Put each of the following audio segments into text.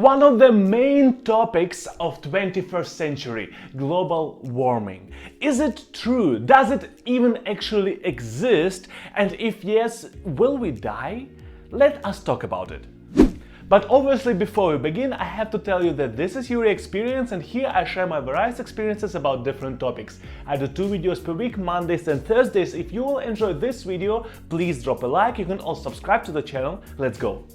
One of the main topics of 21st century, global warming. Is it true? Does it even actually exist? And if yes, will we die? Let us talk about it. But obviously, before we begin, I have to tell you that this is Yury Experience, and here I share my various experiences about different topics. I do 2 videos per week, Mondays and Thursdays. If you will enjoy this video, please drop a like. You can also subscribe to the channel. Let's go.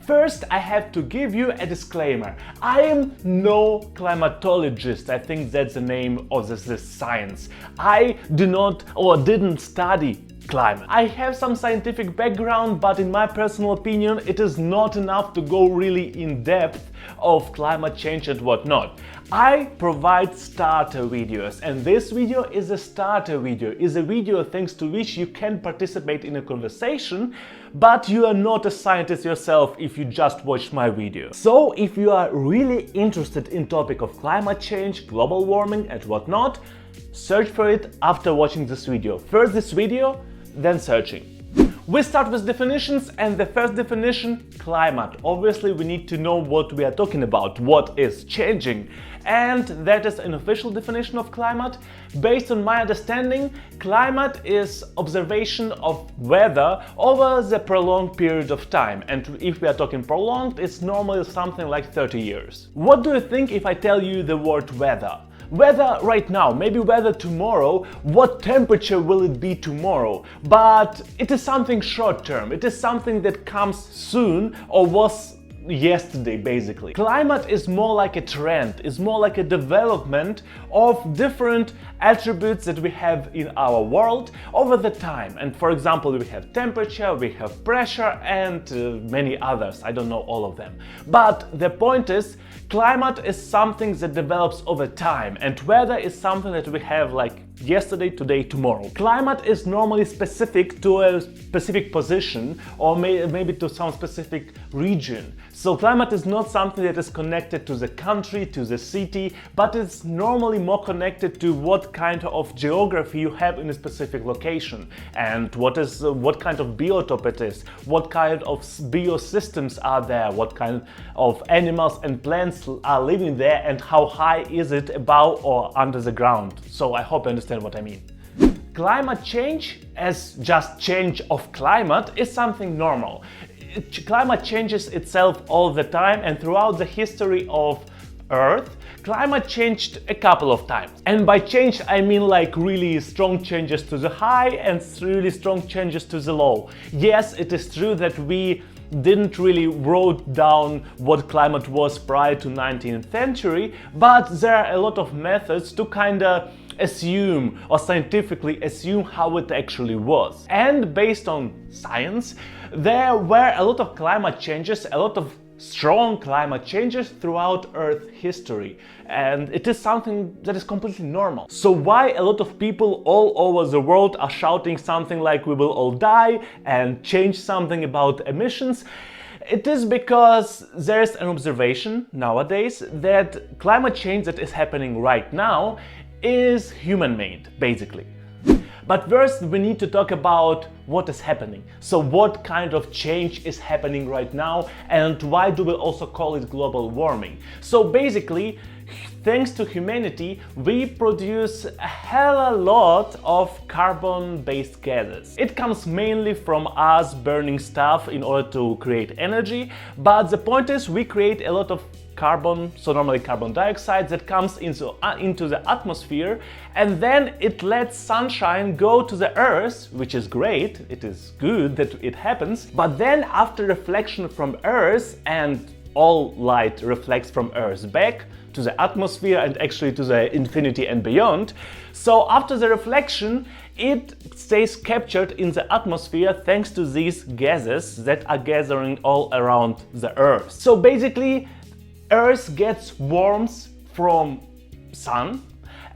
First, I have to give you a disclaimer. I am no climatologist. I think that's the name of this science. I do not or didn't study climate. I have some scientific background, but in my personal opinion, it is not enough to go really in depth of climate change and whatnot. I provide starter videos, and this video is a starter video, is a video thanks to which you can participate in a conversation, but you are not a scientist yourself if you just watch my video. So if you are really interested in topic of climate change, global warming and whatnot, search for it after watching this video. First this video, then searching. We start with definitions, and the first definition, climate. Obviously, we need to know what we are talking about, what is changing. And that is an official definition of climate. Based on my understanding, climate is observation of weather over the prolonged period of time. And if we are talking prolonged, it's normally something like 30 years. What do you think if I tell you the word weather? Weather right now, maybe weather tomorrow, what temperature will it be tomorrow? But it is something short term, it is something that comes soon or was yesterday basically. Climate is more like a trend, is more like a development of different attributes that we have in our world over the time. And for example, we have temperature, we have pressure and many others. I don't know all of them. But the point is, climate is something that develops over time, and weather is something that we have like yesterday, today, tomorrow. Climate is normally specific to a specific position or maybe to some specific region. So climate is not something that is connected to the country, to the city, but it's normally more connected to what kind of geography you have in a specific location, and what kind of biotope it is, what kind of biosystems are there, what kind of animals and plants are living there, and how high is it above or under the ground. So I hope you understand what I mean. Climate change, as just change of climate, is something normal. Climate changes itself all the time, and throughout the history of Earth, climate changed a couple of times. And by change, I mean like really strong changes to the high and really strong changes to the low. Yes, it is true that we didn't really wrote down what climate was prior to 19th century, but there are a lot of methods to kinda assume or scientifically assume how it actually was. And based on science, there were a lot of climate changes, a lot of strong climate changes throughout Earth history, and it is something that is completely normal. So why a lot of people all over the world are shouting something like we will all die and change something about emissions? It is because there's an observation nowadays that climate change that is happening right now is human-made, basically. But first we need to talk about what is happening. So what kind of change is happening right now, and why do we also call it global warming? So basically, thanks to humanity, we produce a hell a lot of carbon-based gases. It comes mainly from us burning stuff in order to create energy, but the point is we create a lot of carbon, so normally carbon dioxide, that comes into the atmosphere, and then it lets sunshine go to the Earth, which is great, it is good that it happens, but then after reflection from Earth, and all light reflects from Earth back to the atmosphere and actually to the infinity and beyond, so after the reflection it stays captured in the atmosphere thanks to these gases that are gathering all around the Earth. So basically, Earth gets warmth from sun,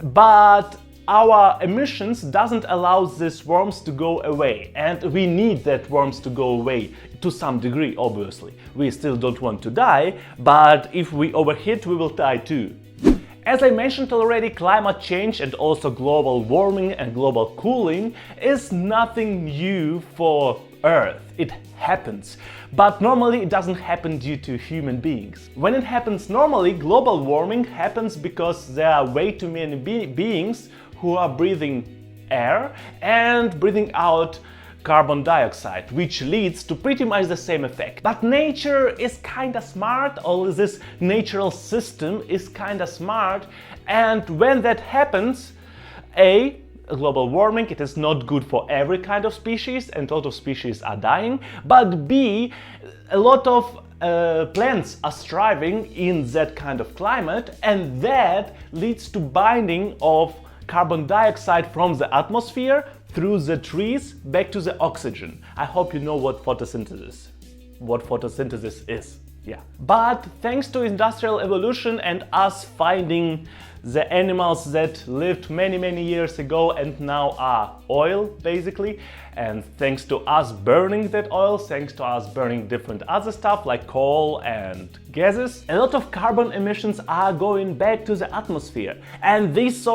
but our emissions doesn't allow this warmth to go away, and we need that warmth to go away to some degree, obviously. We still don't want to die, but if we overheat, we will die too. As I mentioned already, climate change and also global warming and global cooling is nothing new for Earth. it happens. But normally it doesn't happen due to human beings. When it happens normally, global warming happens because there are way too many beings who are breathing air and breathing out carbon dioxide, which leads to pretty much the same effect. But nature is kinda smart, or this natural system is kinda smart, and when that happens, global warming, it is not good for every kind of species, and a lot of species are dying, but B, a lot of plants are thriving in that kind of climate, and that leads to binding of carbon dioxide from the atmosphere through the trees back to the oxygen. I hope you know what photosynthesis is. Yeah. But thanks to industrial evolution and us finding the animals that lived many years ago and now are oil, basically, and thanks to us burning that oil, thanks to us burning different other stuff like coal and gases, a lot of carbon emissions are going back to the atmosphere. And this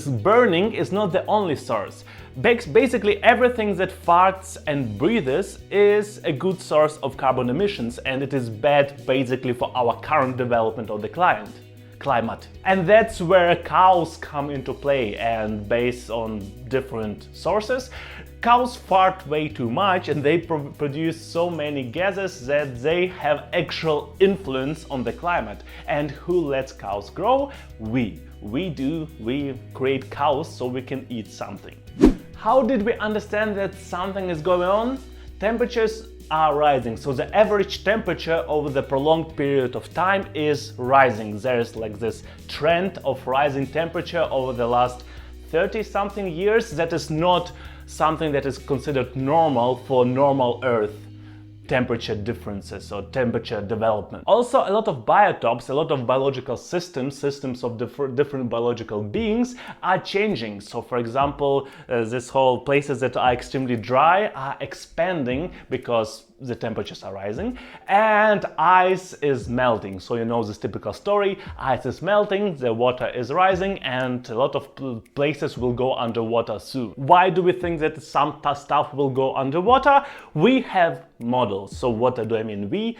burning is not the only source. Basically everything that farts and breathes is a good source of carbon emissions, and it is bad basically for our current development of the climate. And that's where cows come into play, and based on different sources, cows fart way too much and they produce so many gases that they have actual influence on the climate. And who lets cows grow? We create cows so we can eat something. How did we understand that something is going on? Temperatures are rising, so the average temperature over the prolonged period of time is rising. There's like this trend of rising temperature over the last 30-something years. That is not something that is considered normal for normal Earth temperature differences or temperature development. Also, a lot of biotopes, a lot of biological systems of different biological beings are changing. So for example, this whole places that are extremely dry are expanding because the temperatures are rising, and ice is melting. So you know this typical story, ice is melting, the water is rising, and a lot of places will go underwater soon. Why do we think that some stuff will go underwater? We have models. So what do I mean? We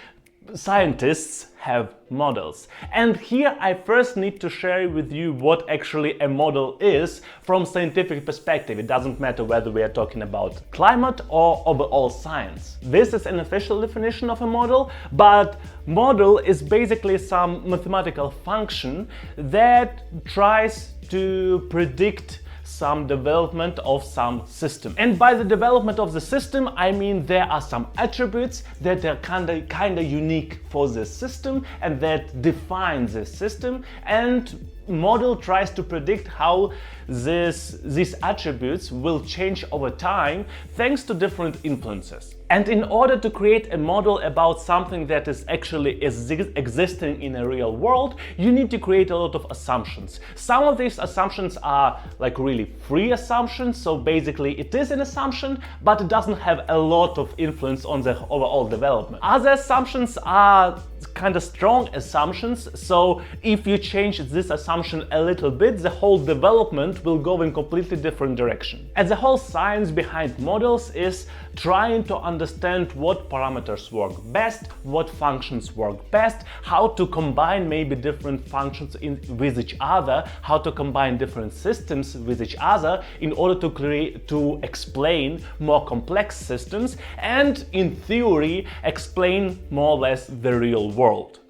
scientists have models. And here I first need to share with you what actually a model is from scientific perspective. It doesn't matter whether we are talking about climate or overall science. This is an official definition of a model, but model is basically some mathematical function that tries to predict some development of some system. And by the development of the system, I mean there are some attributes that are kinda unique for this system and that define this system, and model tries to predict how these attributes will change over time thanks to different influences. And in order to create a model about something that is actually existing in a real world, you need to create a lot of assumptions. Some of these assumptions are like really free assumptions, so basically it is an assumption, but it doesn't have a lot of influence on the overall development. Other assumptions are kind of strong assumptions, so if you change this assumption a little bit, the whole development will go in completely different direction. And the whole science behind models is trying to understand what parameters work best, what functions work best, how to combine maybe different functions with each other, how to combine different systems with each other in order to explain more complex systems and, in theory, explain more or less the real world.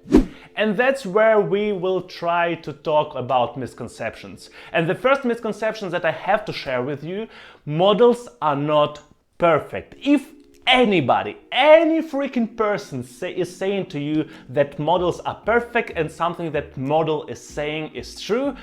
And that's where we will try to talk about misconceptions. And the first misconception that I have to share with you: models are not perfect. If anybody, any freaking person is saying to you that models are perfect and something that model is saying is true,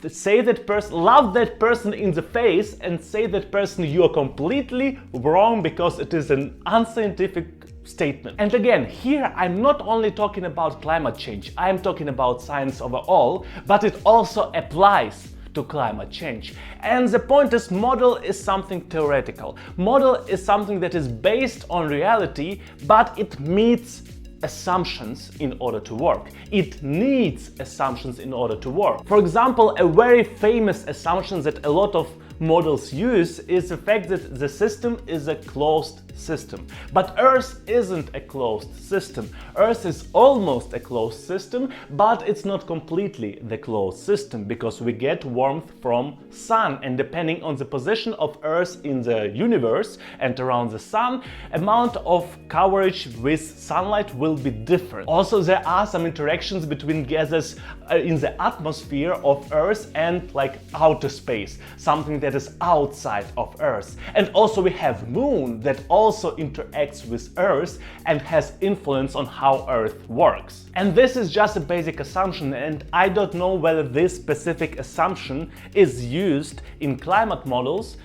say that person, love that person in the face and say that person you are completely wrong because it is an unscientific statement. And again, here I'm not only talking about climate change, I'm talking about science overall, but it also applies to climate change. And the point is, model is something theoretical. Model is something that is based on reality, but it meets assumptions in order to work. It needs assumptions in order to work. For example, a very famous assumption that a lot of models use is the fact that the system is a closed system. But Earth isn't a closed system. Earth is almost a closed system, but it's not completely the closed system, because we get warmth from sun, and depending on the position of Earth in the universe and around the sun, amount of coverage with sunlight will be different. Also, there are some interactions between gases in the atmosphere of Earth and like outer space, something that is outside of Earth. And also we have Moon that also interacts with Earth and has influence on how Earth works. And this is just a basic assumption, and I don't know whether this specific assumption is used in climate models,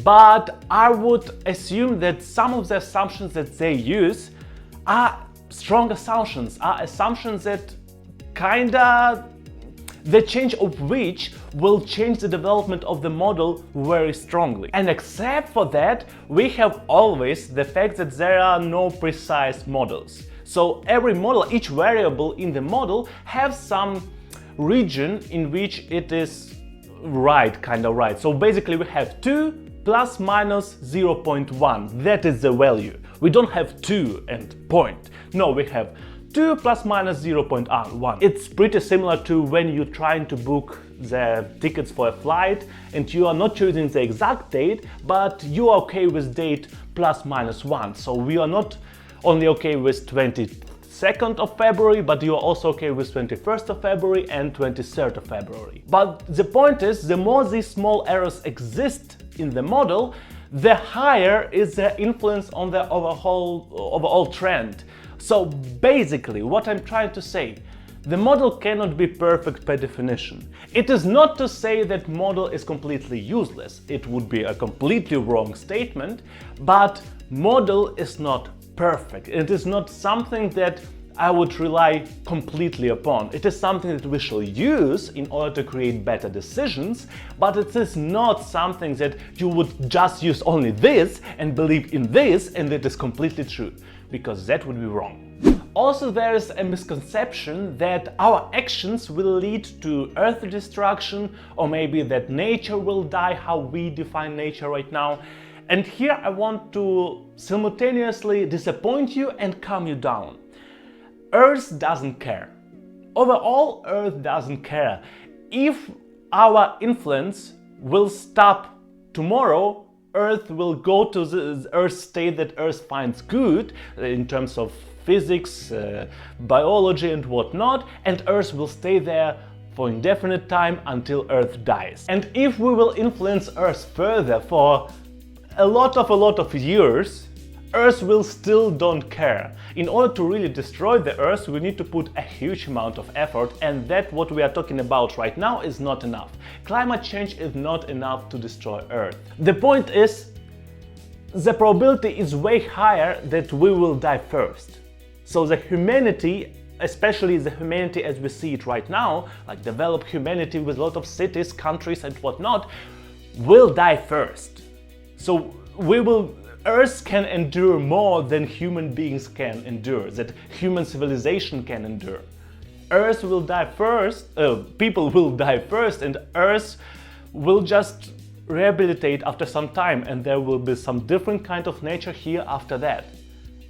but I would assume that some of the assumptions that they use are strong assumptions, that the change of which will change the development of the model very strongly. And except for that, we have always the fact that there are no precise models. So every model, each variable in the model has some region in which it is right, kind of right. So basically we have 2 plus minus 0.1. That is the value. We don't have 2 and point. No, we have 2 plus minus 0.1. It's pretty similar to when you're trying to book the tickets for a flight and you are not choosing the exact date, but you are okay with date plus minus 1. So we are not only okay with 22nd of February, but you are also okay with 21st of February and 23rd of February. But the point is, the more these small errors exist in the model, the higher is the influence on the overall trend. So basically, what I'm trying to say, the model cannot be perfect by definition. It is not to say that model is completely useless. It would be a completely wrong statement, but model is not perfect. It is not something that I would rely completely upon. It is something that we shall use in order to create better decisions, but it is not something that you would just use only this and believe in this and it is completely true, because that would be wrong. Also, there is a misconception that our actions will lead to Earth destruction, or maybe that nature will die, how we define nature right now. And here I want to simultaneously disappoint you and calm you down. Earth doesn't care. Overall, Earth doesn't care. If our influence will stop tomorrow, Earth will go to the Earth state that Earth finds good in terms of physics, biology and whatnot, and Earth will stay there for indefinite time until Earth dies. And if we will influence Earth further for a lot of years, Earth will still don't care. In order to really destroy the Earth, we need to put a huge amount of effort, and that what we are talking about right now is not enough. Climate change is not enough to destroy Earth. The point is, the probability is way higher that we will die first. So the humanity, especially the humanity as we see it right now, like developed humanity with a lot of cities, countries and whatnot, will die first. So Earth can endure more than human beings can endure, that human civilization can endure. Earth will die first, people will die first, and Earth will just rehabilitate after some time, and there will be some different kind of nature here after that.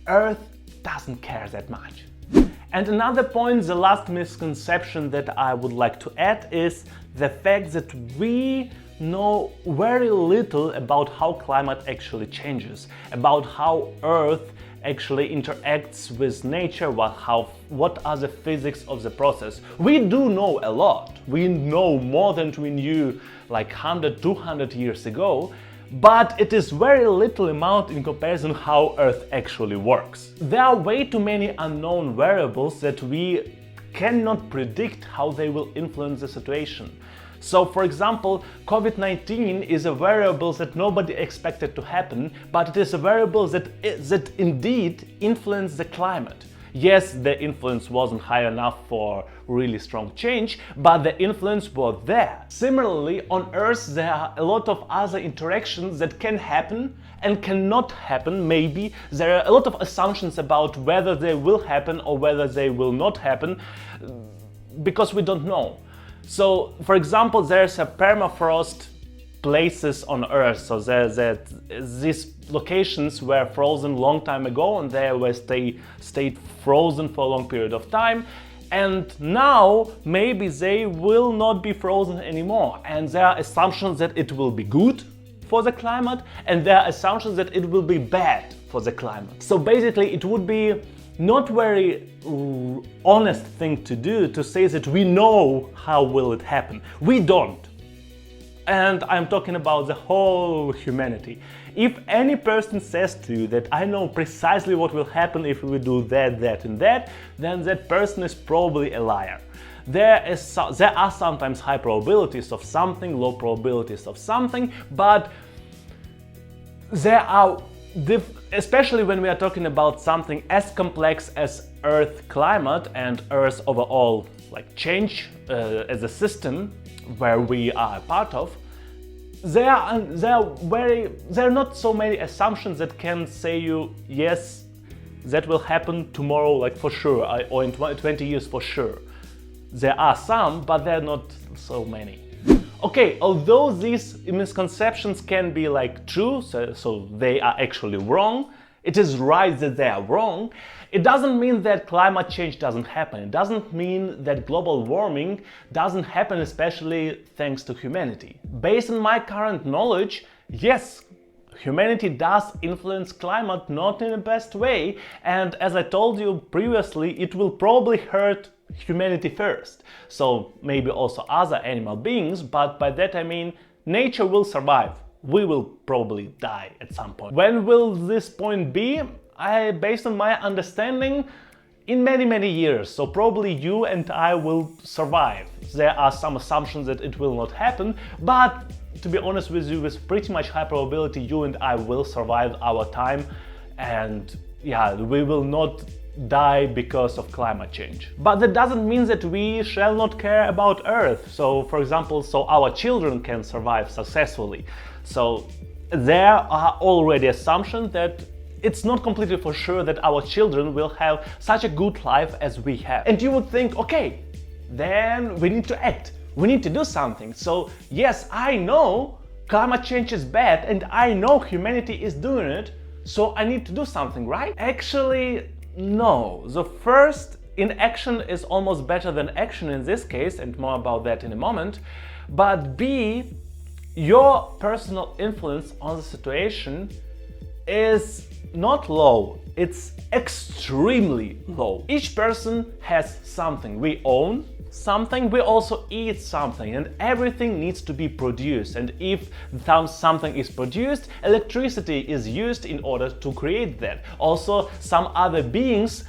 Earth doesn't care that much. And another point, the last misconception that I would like to add is the fact that we know very little about how climate actually changes, about how Earth actually interacts with nature, what are the physics of the process. We do know a lot. We know more than we knew like 100, 200 years ago, but it is very little amount in comparison how Earth actually works. There are way too many unknown variables that we cannot predict how they will influence the situation. So, for example, COVID-19 is a variable that nobody expected to happen, but it is a variable that indeed influenced the climate. Yes, the influence wasn't high enough for really strong change, but the influence was there. Similarly, on Earth there are a lot of other interactions that can happen and cannot happen. Maybe there are a lot of assumptions about whether they will happen or whether they will not happen, because we don't know. So, for example, there's a permafrost places on Earth, so there's these locations were frozen long time ago and they were stayed frozen for a long period of time, and now maybe they will not be frozen anymore, and there are assumptions that it will be good for the climate and there are assumptions that it will be bad for the climate. So basically it would be not very honest thing to do to say that we know how will it happen. We don't. And I'm talking about the whole humanity. If any person says to you that I know precisely what will happen if we do that, that and that, then that person is probably a liar. There are sometimes high probabilities of something, low probabilities of something, but there are, especially when we are talking about something as complex as Earth climate and Earth overall like change as a system where we are a part of, there are not so many assumptions that can say you yes, that will happen tomorrow, like for sure, or in 20 years for sure. There are some, but there are not so many. Okay, although these misconceptions can be like true, so they are actually wrong, it is right that they are wrong, it doesn't mean that climate change doesn't happen. It doesn't mean that global warming doesn't happen, especially thanks to humanity. Based on my current knowledge, yes, humanity does influence climate, not in the best way, and as I told you previously, it will probably hurt humanity first. So maybe also other animal beings, but by that I mean nature will survive. We will probably die at some point. When will this point be? Based on my understanding, in many years. So probably you and I will survive. There are some assumptions that it will not happen, but to be honest with you, with pretty much high probability, you and I will survive our time, and yeah, we will not die because of climate change. But that doesn't mean that we shall not care about Earth. So for example, so our children can survive successfully. So there are already assumptions that it's not completely for sure that our children will have such a good life as we have. And you would think, okay, then we need to act. We need to do something. So yes, I know climate change is bad and I know humanity is doing it, so I need to do something, right? Actually, no. The first, inaction is almost better than action in this case, and more about that in a moment. But B, your personal influence on the situation is not low, it's extremely low. Each person has something. We own something, we also eat something, and everything needs to be produced. And if something is produced, electricity is used in order to create that. Also, some other beings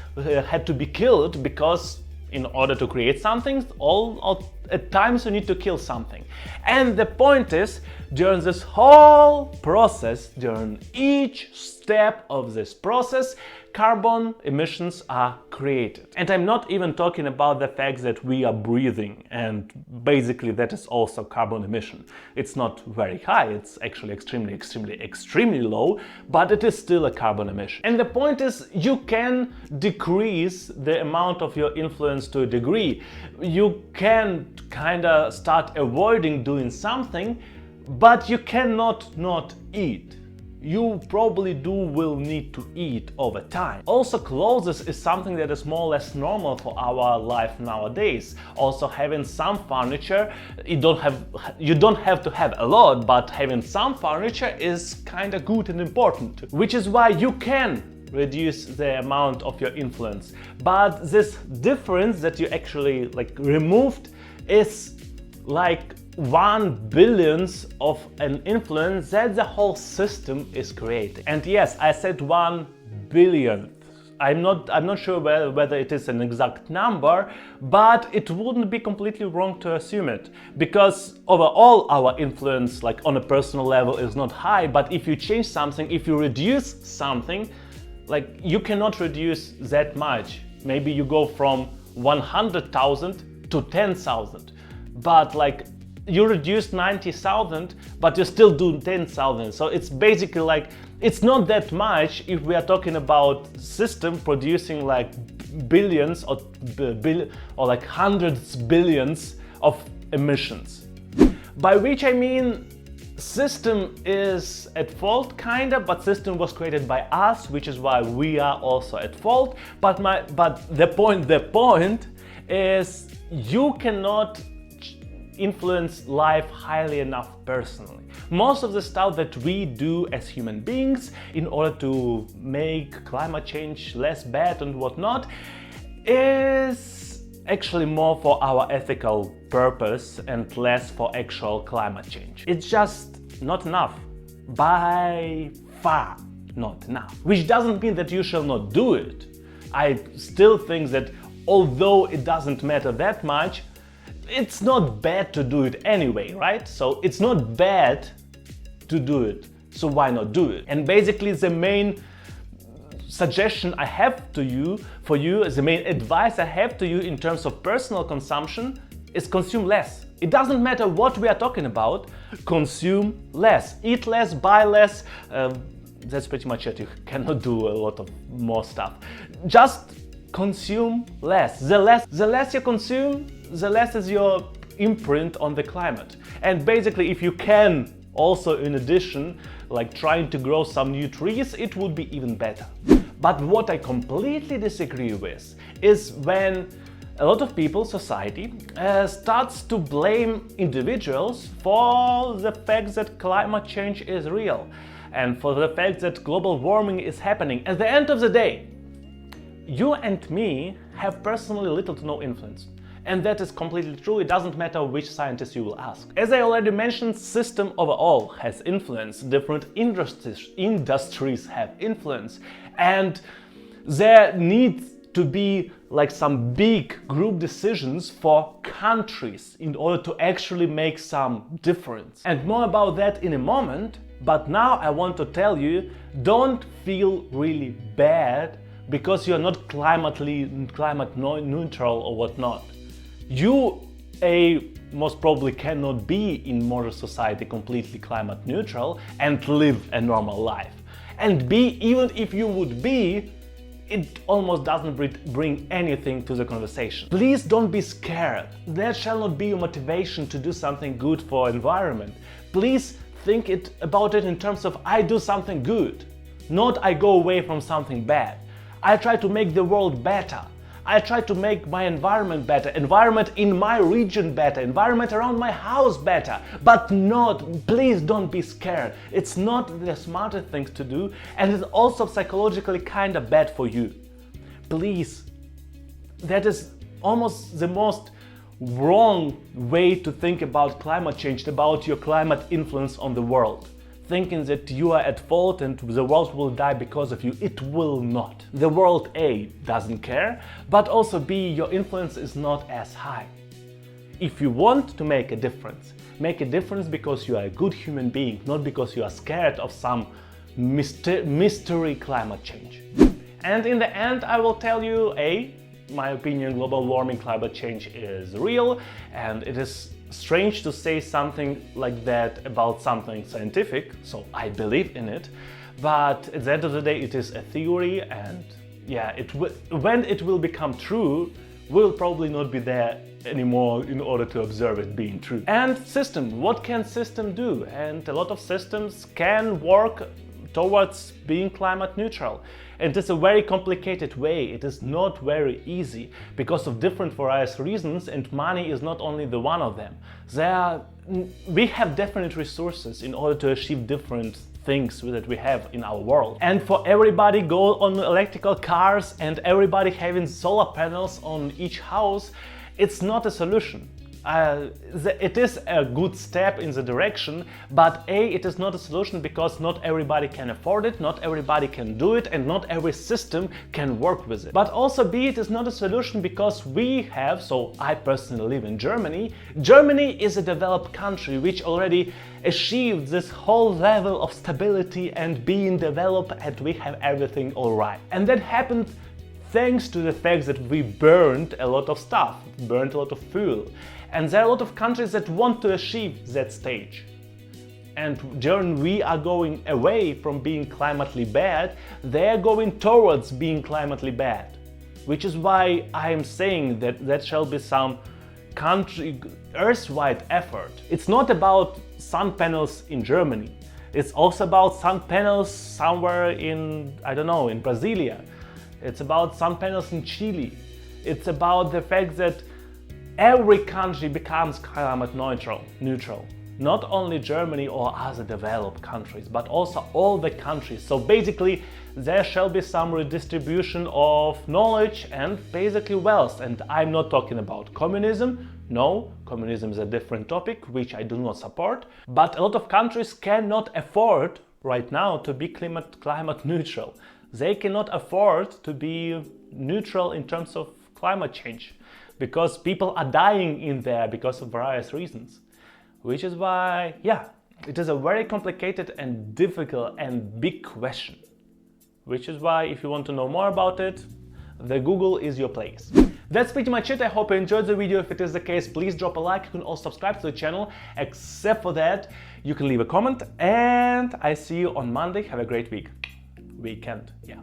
had to be killed because in order to create something, at times you need to kill something. And the point is, during this whole process, during each step of this process, carbon emissions are created. And I'm not even talking about the fact that we are breathing, and basically that is also carbon emission. It's not very high, it's actually extremely low, but it is still a carbon emission. And the point is, you can decrease the amount of your influence to a degree. You can kind of start avoiding doing something, but you cannot not eat. You probably will need to eat over time. Also, clothes is something that is more or less normal for our life nowadays. Also, having some furniture, you don't have to have a lot, but having some furniture is kind of good and important. Which is why you can reduce the amount of your influence. But this difference that you actually removed is like 1 billionth of an influence that the whole system is creating. And yes, I said 1 billionth. I'm not sure whether it is an exact number, but it wouldn't be completely wrong to assume it, because overall our influence, like on a personal level, is not high. But if you change something, if you reduce something, like you cannot reduce that much. Maybe you go from 100,000 to 10,000, but like you reduce 90,000, but you still do 10,000. So it's basically like, it's not that much if we are talking about system producing like billions or like hundreds billions of emissions. By which I mean System is at fault, kinda, but system was created by us, which is why we are also at fault. But the point is, you cannot influence life highly enough personally. Most of the stuff that we do as human beings in order to make climate change less bad and whatnot is actually more for our ethical purpose and less for actual climate change. It's just not enough. By far not enough. Which doesn't mean that you shall not do it. I still think that although it doesn't matter that much, it's not bad to do it anyway, right? So it's not bad to do it, so why not do it? And basically the main suggestion I have to you, for you, the main advice I have to you in terms of personal consumption is consume less. It doesn't matter what we are talking about, consume less. Eat less, buy less, that's pretty much it. You cannot do a lot of more stuff. Just consume less. The less you consume, the less is your imprint on the climate. And basically, if you can also, in addition, like trying to grow some new trees, it would be even better. But what I completely disagree with is when a lot of people, society, starts to blame individuals for the fact that climate change is real and for the fact that global warming is happening. At the end of the day, you and me have personally little to no influence. And that is completely true. It doesn't matter which scientist you will ask. As I already mentioned, system overall has influence. Different industries have influence. And there needs to be like some big group decisions for countries in order to actually make some difference. And more about that in a moment. But now I want to tell you, don't feel really bad because you're not climate neutral or whatnot. You, most probably cannot be in modern society completely climate neutral and live a normal life. And B, even if you would be, it almost doesn't bring anything to the conversation. Please don't be scared. That shall not be your motivation to do something good for environment. Please think about it in terms of I do something good, not I go away from something bad. I try to make the world better. I try to make my environment better, environment in my region better, environment around my house better. But please don't be scared. It's not the smartest thing to do, and it's also psychologically kind of bad for you. Please, that is almost the most wrong way to think about climate change, about your climate influence on the world. Thinking that you are at fault and the world will die because of you. It will not. The world A doesn't care, but also B, your influence is not as high. If you want to make a difference because you are a good human being, not because you are scared of some mystery climate change. And in the end, I will tell you, my opinion, global warming, climate change is real, and it is strange to say something like that about something scientific, so I believe in it, but at the end of the day it is a theory, and yeah, when it will become true, we'll probably not be there anymore in order to observe it being true. And system, what can system do? And a lot of systems can work towards being climate neutral. And it's a very complicated way. It is not very easy because of different various reasons, and money is not only the one of them. We have different resources in order to achieve different things that we have in our world. And for everybody go on electrical cars and everybody having solar panels on each house, it's not a solution. It is a good step in the direction, but it is not a solution because not everybody can afford it, not everybody can do it, and not every system can work with it. But also B, it is not a solution because I personally live in Germany. Germany is a developed country which already achieved this whole level of stability and being developed, and we have everything all right. And that happened thanks to the fact that we burned a lot of stuff, burned a lot of fuel. And there are a lot of countries that want to achieve that stage. And when we are going away from being climately bad, they are going towards being climately bad. Which is why I am saying that shall be some country, Earth-wide effort. It's not about sun panels in Germany. It's also about sun panels somewhere in, I don't know, in Brasilia. It's about sun panels in Chile. It's about the fact that every country becomes climate neutral. Not only Germany or other developed countries, but also all the countries. So basically, there shall be some redistribution of knowledge and basically wealth. And I'm not talking about communism. No, communism is a different topic, which I do not support. But a lot of countries cannot afford right now to be climate neutral. They cannot afford to be neutral in terms of climate change because people are dying in there because of various reasons. Which is why, yeah, it is a very complicated and difficult and big question. Which is why, if you want to know more about it, the Google is your place. That's pretty much it. I hope you enjoyed the video. If it is the case, please drop a like. You can also subscribe to the channel. Except for that, you can leave a comment. And I see you on Monday. Have a great weekend. Yeah.